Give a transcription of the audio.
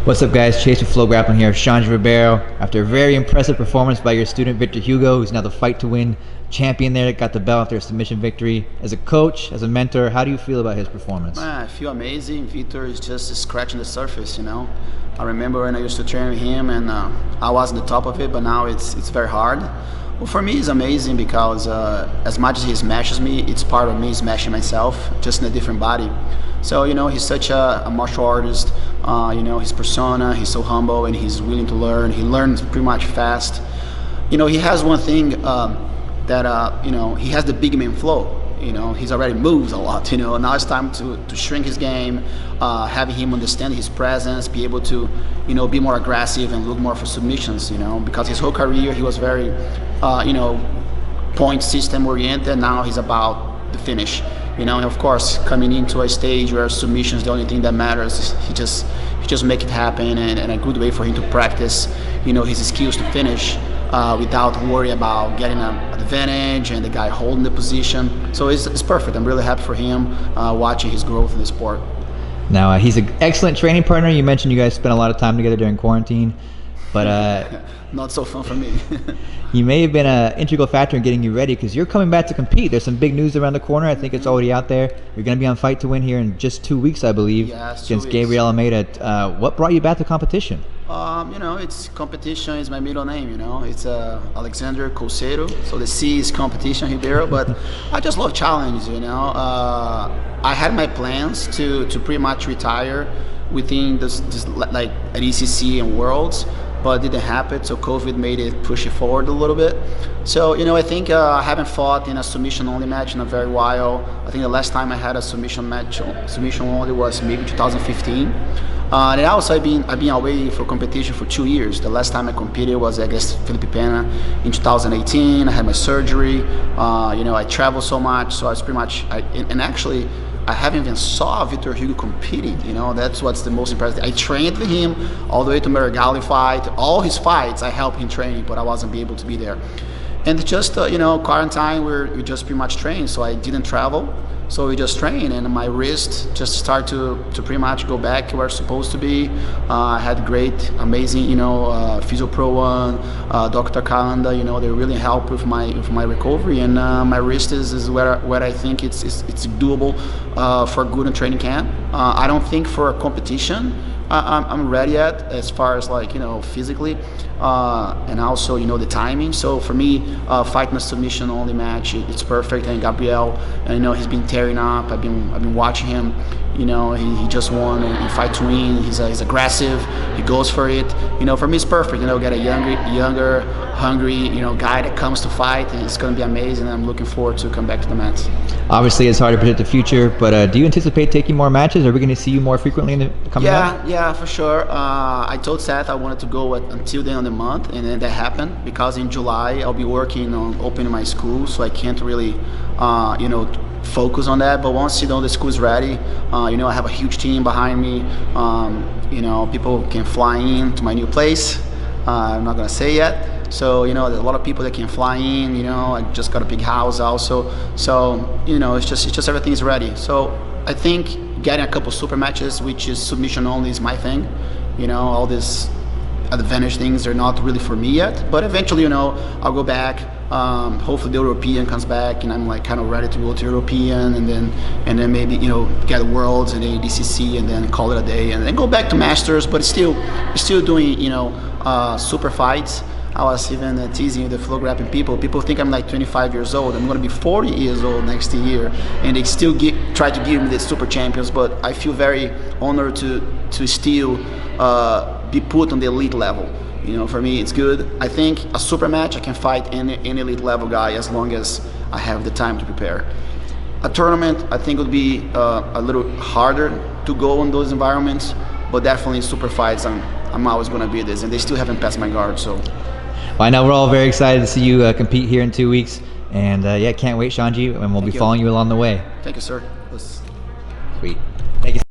What's up, guys? Chase with FloGrappling here. Xande Ribeiro. After a very impressive performance by your student Victor Hugo, who's now the Fight to Win champion there, got the belt after a submission victory. As a coach, as a mentor, how do you feel about his performance? I feel amazing. Victor is just scratching the surface, you know. I remember when I used to train with him, and I was on the top of it, but now it's very hard. Well, for me, it's amazing because as much as he smashes me, it's part of me smashing myself, just in a different body. So, you know, he's such a martial artist. You know, his persona, he's so humble and he's willing to learn. He learns pretty much fast. You know, he has one thing that, you know, he has the big man flow. You know, he's already moves a lot, you know. Now it's time to shrink his game, having him understand his presence, be able to, you know, be more aggressive and look more for submissions, you know, because his whole career he was very, you know, point system oriented. Now he's about the finish. You know, and of course, coming into a stage where submission is the only thing that matters, he just make it happen, and a good way for him to practice, you know, his skills to finish without worry about getting an advantage and the guy holding the position. So it's perfect. I'm really happy for him watching his growth in the sport. Now, he's an excellent training partner. You mentioned you guys spent a lot of time together during quarantine, but not so fun for me. he may have been an integral factor in getting you ready because you're coming back to compete. There's some big news around the corner. I think it's already out there. You're going to be on Fight to Win here in just 2 weeks, I believe, against Gabriel Almeida. What brought you back to competition? You know, it's competition is my middle name, you know. It's Alexander Ribeiro, so the C is competition Ribeiro, but I just love challenges, you know. I had my plans to pretty much retire within this like an ECC and Worlds, but it didn't happen, so COVID made it push it forward a little bit. So, you know, I think I haven't fought in a submission-only match in a very while. I think the last time I had a submission match, submission-only, was maybe 2015. And also I've been away for competition for 2 years. The last time I competed was against Felipe Pena in 2018. I had my surgery. You know, I travel so much, so I was pretty much, and actually, I haven't even saw Victor Hugo competing, you know, that's what's the most impressive. I trained with him all the way to Marigali fight. All his fights, I helped him train, but I wasn't able to be there. And just, you know, quarantine, we just pretty much trained, so I didn't travel. So we just trained, and my wrist just started to pretty much go back where it's supposed to be. I had great, amazing, you know, Physio Pro One, Dr. Kalanda, you know, they really helped with my recovery, and my wrist is where I think it's doable for good and training camp. I don't think for a competition I'm ready yet, as far as, like, you know, physically, and also, you know, the timing. So for me, fighting a submission only match, it's perfect. And Gabriel, you know, he's been tearing up. I've been watching him. You know, he just won in Fight to Win. He's aggressive. He goes for it. You know, for me, it's perfect. You know, get a younger, hungry, you know, guy that comes to fight, and it's going to be amazing. I'm looking forward to come back to the mats. Obviously, it's hard to predict the future, but do you anticipate taking more matches? Are we going to see you more frequently in the coming months? Yeah, for sure. I told Seth I wanted to go until the end of the month, and then that happened because in July I'll be working on opening my school, so I can't really, you know, focus on that. But once, you know, the school's ready, you know, I have a huge team behind me. You know, people can fly in to my new place. I'm not gonna say yet. So, you know, there's a lot of people that can fly in. You know, I just got a big house also. So, you know, it's just everything is ready. So I think getting a couple super matches, which is submission only, is my thing. You know, all these advantage things are not really for me yet. But eventually, you know, I'll go back. Hopefully the European comes back, and I'm like kind of ready to go to European, and then maybe, you know, get Worlds and then DCC, and then call it a day, and then go back to Masters. But still doing, you know, super fights. I was even teasing the FloGrappling people. People think I'm like 25 years old. I'm going to be 40 years old next year, and they still try to give me the super champions. But I feel very honored to still be put on the elite level. You know, for me, it's good. I think a super match, I can fight any elite level guy as long as I have the time to prepare. A tournament, I think, would be a little harder to go in those environments, but definitely super fights, I'm always going to be this, and they still haven't passed my guard. So. Well, I know we're all very excited to see you compete here in 2 weeks, and yeah, can't wait, Xande, and we'll be following you along the way. Thank you, sir. Sweet. Thank you.